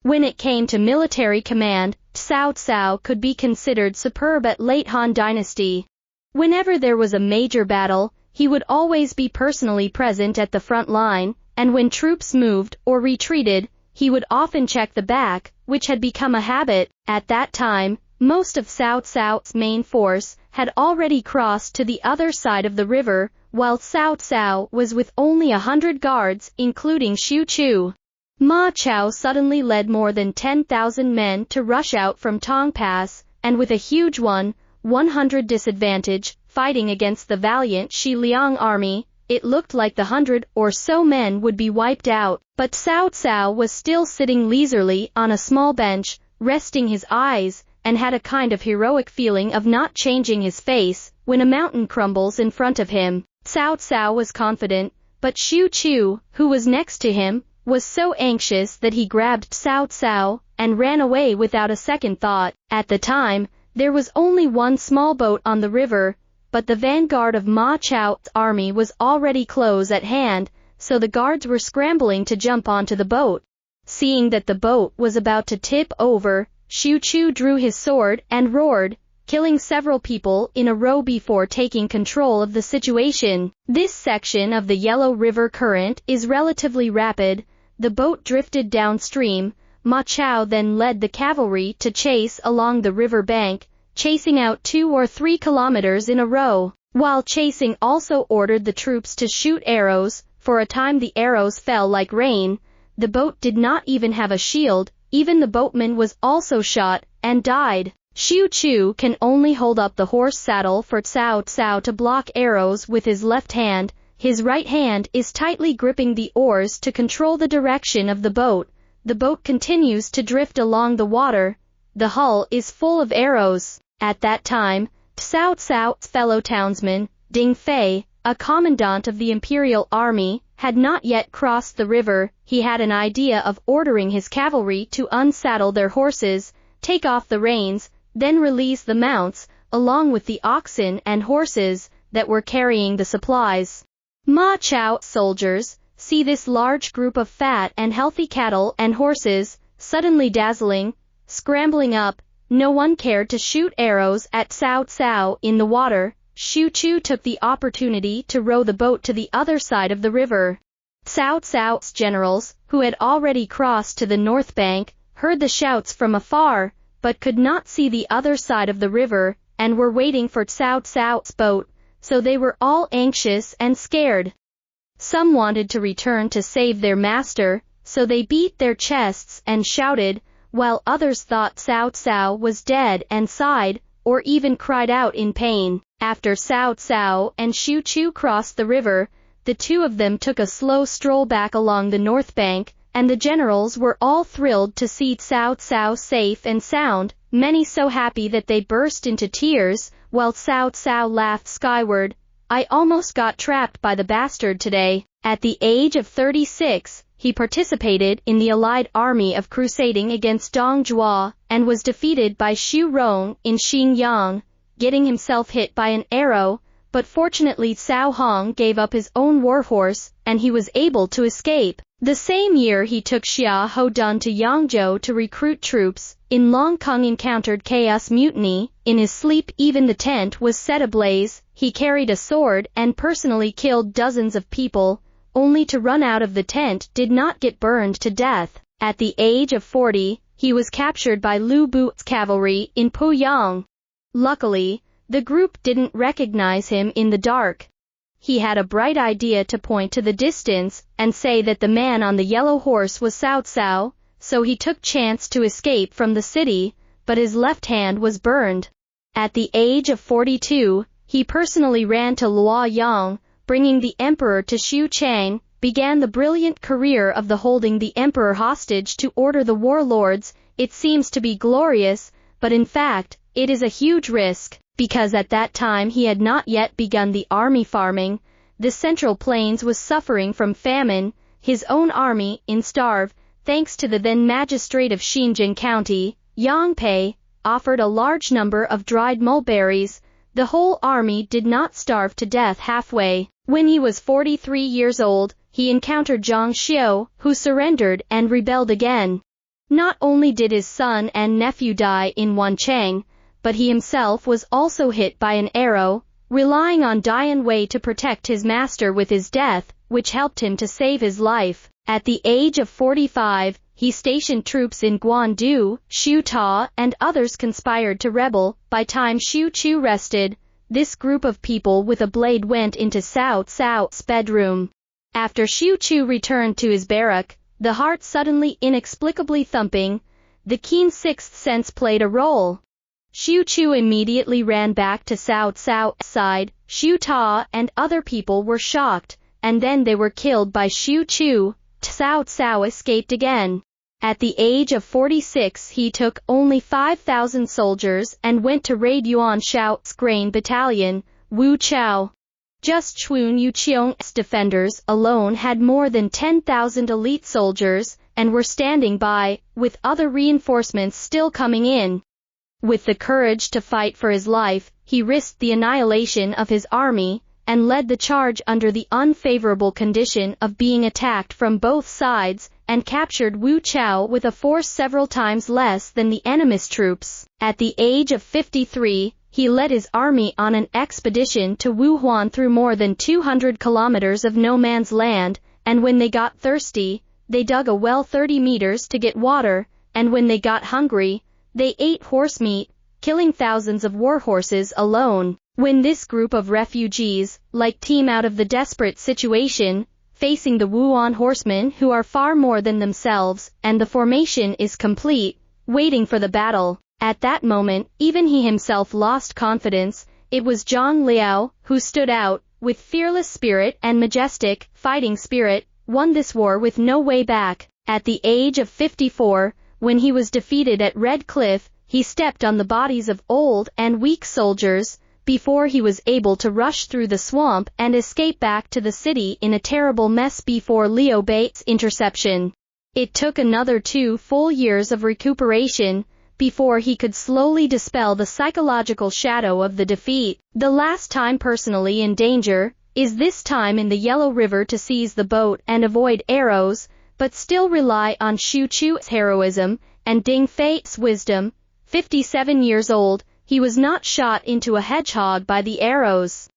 When it came to military command, Cao Cao could be considered superb at late Han Dynasty. Whenever there was a major battle, he would always be personally present at the front line, and when troops moved or retreated, he would often check the back, which had become a habit. At that time, most of Cao Cao's main force had already crossed to the other side of the river, while Cao Cao was with only 100 guards, including Xu Chu. Ma Chao suddenly led more than 10,000 men to rush out from Tong Pass, and with a huge 100 disadvantage, fighting against the valiant Shi Liang army, it looked like the 100 or so men would be wiped out, but Cao Cao was still sitting leisurely on a small bench, resting his eyes, and had a kind of heroic feeling of not changing his face when a mountain crumbles in front of him. Cao Cao was confident, but Xu Chu, who was next to him, was so anxious that he grabbed Cao Cao and ran away without a second thought. At the time, there was only one small boat on the river, but the vanguard of Ma Chao's army was already close at hand, so the guards were scrambling to jump onto the boat. Seeing that the boat was about to tip over, Xu Chu drew his sword and roared, killing several people in a row before taking control of the situation. This section of the Yellow River current is relatively rapid. The boat drifted downstream. Ma Chao then led the cavalry to chase along the river bank, chasing out 2 or 3 kilometers in a row. While chasing, also ordered the troops to shoot arrows. For a time the arrows fell like rain. The boat did not even have a shield. Even the boatman was also shot and died. Xu Chu can only hold up the horse saddle for Cao Cao to block arrows with his left hand. His right hand is tightly gripping the oars to control the direction of the boat. The boat continues to drift along the water. The hull is full of arrows. At that time, Cao Cao's fellow townsman, Ding Fei, a commandant of the imperial army, had not yet crossed the river. He had an idea of ordering his cavalry to unsaddle their horses, take off the reins, then release the mounts, along with the oxen and horses that were carrying the supplies. Ma Chao's soldiers see this large group of fat and healthy cattle and horses, suddenly dazzling, scrambling up. No one cared to shoot arrows at Cao Cao in the water. Xu Chu took the opportunity to row the boat to the other side of the river. Cao Cao's generals, who had already crossed to the north bank, heard the shouts from afar, but could not see the other side of the river, and were waiting for Cao Cao's boat, so they were all anxious and scared. Some wanted to return to save their master, so they beat their chests and shouted, while others thought Cao Cao was dead and sighed, or even cried out in pain. After Cao Cao and Xu Chu crossed the river, the two of them took a slow stroll back along the north bank, and the generals were all thrilled to see Cao Cao safe and sound, many so happy that they burst into tears, while Cao Cao laughed skyward. "I almost got trapped by the bastard today." At the age of 36, he participated in the allied army of crusading against Dong Zhuo, and was defeated by Xu Rong in Xinjiang, getting himself hit by an arrow, but fortunately Cao Hong gave up his own warhorse, and he was able to escape. The same year he took Xia Hodun to Yangzhou to recruit troops. In Longkong encountered chaos mutiny. In his sleep even the tent was set ablaze. He carried a sword and personally killed dozens of people, only to run out of the tent, did not get burned to death. At the age of 40, he was captured by Lu Bu's cavalry in Poyang. Luckily, the group didn't recognize him in the dark. He had a bright idea to point to the distance and say that the man on the yellow horse was Cao Cao, so he took chance to escape from the city, but his left hand was burned. At the age of 42, he personally ran to Luoyang, bringing the emperor to Xu Chang, began the brilliant career of the holding the emperor hostage to order the warlords. It seems to be glorious, but in fact, it is a huge risk, because at that time he had not yet begun the army farming. The Central Plains was suffering from famine. His own army, in starve, thanks to the then magistrate of Xinjiang County, Yang Pei, offered a large number of dried mulberries. The whole army did not starve to death halfway. When he was 43 years old, he encountered Zhang Xiu, who surrendered and rebelled again. Not only did his son and nephew die in Wancheng, but he himself was also hit by an arrow, relying on Dian Wei to protect his master with his death, which helped him to save his life. At the age of 45, he stationed troops in Guandu. Xu Ta and others conspired to rebel. By time Xu Chu rested, this group of people with a blade went into Cao Cao's bedroom. After Xu Chu returned to his barrack, the heart suddenly inexplicably thumping, the keen sixth sense played a role. Xu Chu immediately ran back to Cao Cao's side. Xu Ta and other people were shocked, and then they were killed by Xu Chu. Cao Cao escaped again. At the age of 46 he took only 5,000 soldiers and went to raid Yuan Shao's grain battalion, Wu Chao. Just Chuan Yuqiong's defenders alone had more than 10,000 elite soldiers, and were standing by, with other reinforcements still coming in. With the courage to fight for his life, he risked the annihilation of his army, and led the charge under the unfavorable condition of being attacked from both sides, and captured Wu Chao with a force several times less than the enemy's troops. At the age of 53, he led his army on an expedition to Wuhuan through more than 200 kilometers of no man's land, and when they got thirsty, they dug a well 30 meters to get water, and when they got hungry, they ate horse meat, killing thousands of war horses alone. When this group of refugees, like team out of the desperate situation, facing the Wuan horsemen who are far more than themselves, and the formation is complete, waiting for the battle. At that moment, even he himself lost confidence. It was Zhang Liao who stood out, with fearless spirit and majestic, fighting spirit, won this war with no way back. At the age of 54, when he was defeated at Red Cliff, he stepped on the bodies of old and weak soldiers, before he was able to rush through the swamp and escape back to the city in a terrible mess before Liu Bei's interception. It took another 2 full years of recuperation, before he could slowly dispel the psychological shadow of the defeat. The last time personally in danger, is this time in the Yellow River to seize the boat and avoid arrows, but still rely on Xu Chu's heroism, and Ding Fei's wisdom. 57 years old, he was not shot into a hedgehog by the arrows.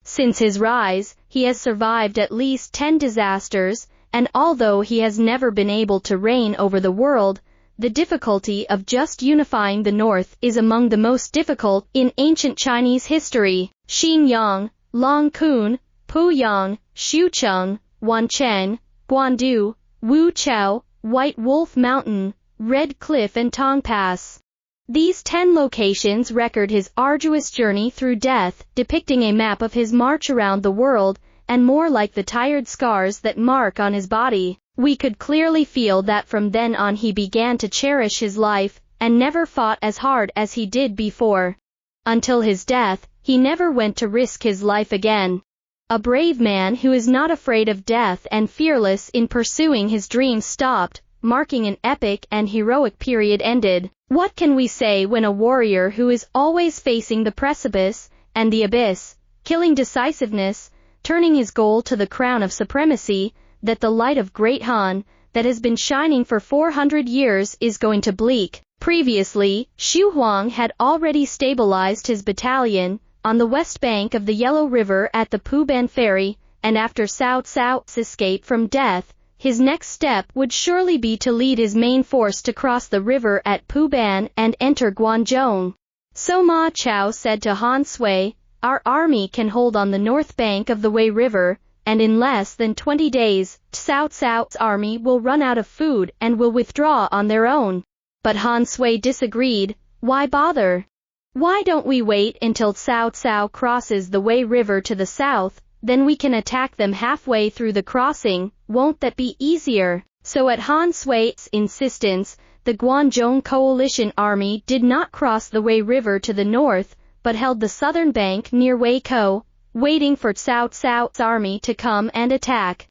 Since his rise, he has survived at least 10 disasters, and although he has never been able to reign over the world, the difficulty of just unifying the North is among the most difficult in ancient Chinese history. Xinyang, Longkun, Puyang, Xucheng, Wancheng, Guandu, Wu Chao, White Wolf Mountain, Red Cliff and Tong Pass. These 10 locations record his arduous journey through death, depicting a map of his march around the world, and more like the tired scars that mark on his body. We could clearly feel that from then on he began to cherish his life, and never fought as hard as he did before. Until his death, he never went to risk his life again. A brave man who is not afraid of death and fearless in pursuing his dreams stopped, marking an epic and heroic period ended. What can we say when a warrior who is always facing the precipice and the abyss, killing decisiveness, turning his goal to the crown of supremacy, that the light of Great Han, that has been shining for 400 years is going to bleak? Previously, Xu Huang had already stabilized his battalion on the west bank of the Yellow River at the Puban Ferry, and after Cao Cao's escape from death, his next step would surely be to lead his main force to cross the river at Puban and enter Guangzhou. So Ma Chao said to Han Sui, "Our army can hold on the north bank of the Wei River, and in less than 20 days, Cao Cao's army will run out of food and will withdraw on their own." But Han Sui disagreed. "Why bother? Why don't we wait until Cao Cao crosses the Wei River to the south, then we can attack them halfway through the crossing, won't that be easier?" So at Han Sui's insistence, the Guangzhou coalition army did not cross the Wei River to the north, but held the southern bank near Weikou, waiting for Cao Cao's army to come and attack.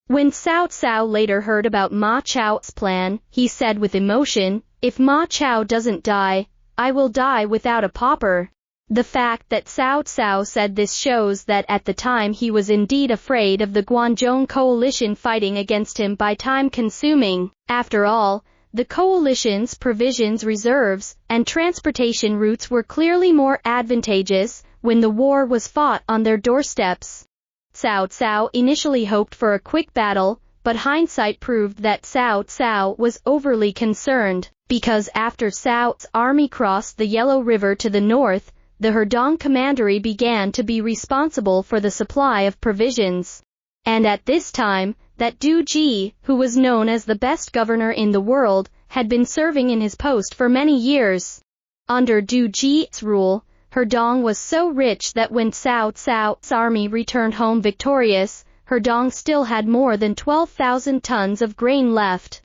When Cao Cao later heard about Ma Chao's plan, he said with emotion, "If Ma Chao doesn't die, I will die without a pauper." The fact that Cao Cao said this shows that at the time he was indeed afraid of the Guangzhou coalition fighting against him by time-consuming. After all, The coalition's provisions reserves and transportation routes were clearly more advantageous when the war was fought on their doorsteps. Cao Cao initially hoped for a quick battle, but hindsight proved that Cao Cao was overly concerned, because after Cao's army crossed the Yellow River to the north, the Hedong commandery began to be responsible for the supply of provisions. And at this time, that Du Ji, who was known as the best governor in the world, had been serving in his post for many years. Under Du Ji's rule, Hedong was so rich that when Cao Cao's army returned home victorious, Hedong still had more than 12,000 tons of grain left.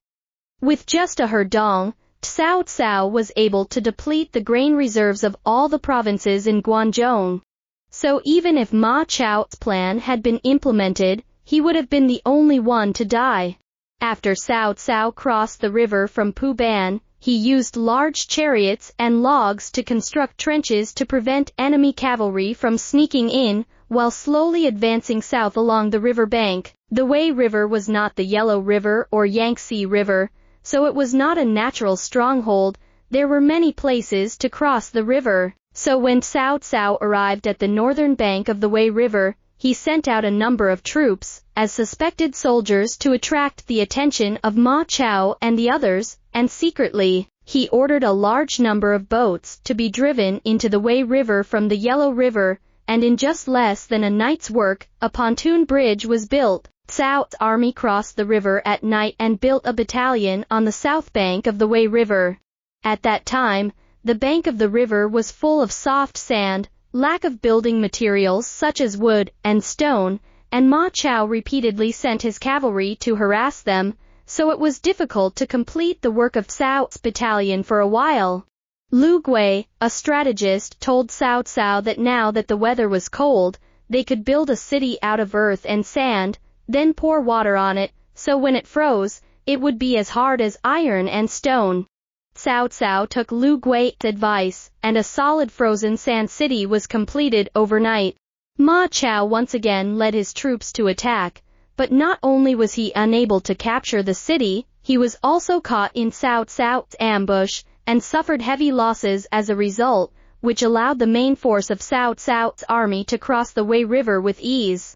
With just a Hedong, Cao Cao was able to deplete the grain reserves of all the provinces in Guangdong. So even if Ma Chao's plan had been implemented, he would have been the only one to die. After Cao Cao crossed the river from Puban, he used large chariots and logs to construct trenches to prevent enemy cavalry from sneaking in, while slowly advancing south along the river bank. The Wei River was not the Yellow River or Yangtze River, so it was not a natural stronghold. There were many places to cross the river. So when Cao Cao arrived at the northern bank of the Wei River, he sent out a number of troops, as suspected soldiers, to attract the attention of Ma Chao and the others, and secretly, he ordered a large number of boats to be driven into the Wei River from the Yellow River, and in just less than a night's work, a pontoon bridge was built. Cao's army crossed the river at night and built a battalion on the south bank of the Wei River. At that time, the bank of the river was full of soft sand, lack of building materials such as wood and stone, and Ma Chao repeatedly sent his cavalry to harass them, so it was difficult to complete the work of Cao's battalion for a while. Lu Gui, a strategist, told Cao Cao that now that the weather was cold, they could build a city out of earth and sand, then pour water on it, so when it froze, it would be as hard as iron and stone. Cao Cao took Lu Gui's advice, and a solid frozen sand city was completed overnight. Ma Chao once again led his troops to attack, but not only was he unable to capture the city, he was also caught in Cao Cao's ambush, and suffered heavy losses as a result, which allowed the main force of Cao Cao's army to cross the Wei River with ease.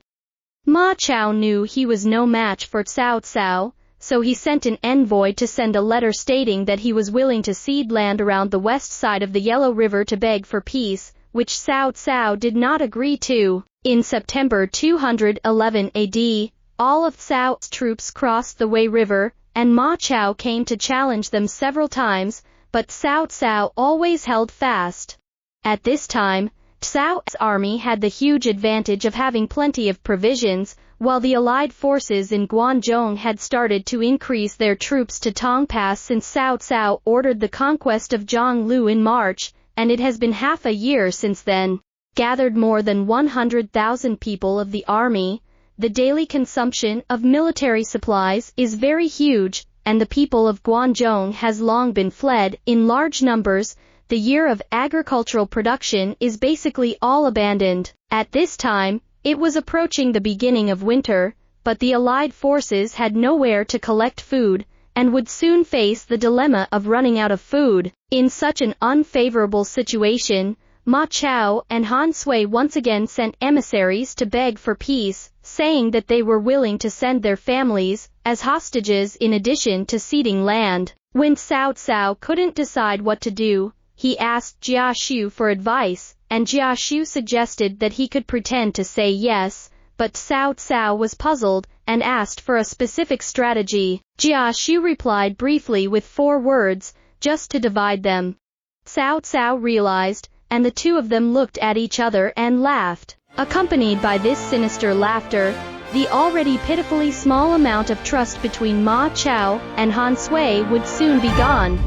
Ma Chao knew he was no match for Cao Cao, so he sent an envoy to send a letter stating that he was willing to cede land around the west side of the Yellow River to beg for peace, which Cao Cao did not agree to. In September 211 AD, all of Cao's troops crossed the Wei River, and Ma Chao came to challenge them several times, but Cao Cao always held fast. At this time, Cao's army had the huge advantage of having plenty of provisions, while the Allied forces in Guangdong had started to increase their troops to Tong Pass since Cao Cao ordered the conquest of Zhonglu in March, and it has been half a year since then. Gathered more than 100,000 people of the army, the daily consumption of military supplies is very huge, and the people of Guangdong has long been fled in large numbers. The year of agricultural production is basically all abandoned. At this time, it was approaching the beginning of winter, but the Allied forces had nowhere to collect food, and would soon face the dilemma of running out of food. In such an unfavorable situation, Ma Chao and Han Sui once again sent emissaries to beg for peace, saying that they were willing to send their families as hostages in addition to ceding land. When Cao Cao couldn't decide what to do, he asked Jia Shu for advice, and Jia Shu suggested that he could pretend to say yes, but Cao Cao was puzzled and asked for a specific strategy. Jia Shu replied briefly with 4 words, just to divide them. Cao Cao realized, and the two of them looked at each other and laughed. Accompanied by this sinister laughter, the already pitifully small amount of trust between Ma Chao and Han Sui would soon be gone.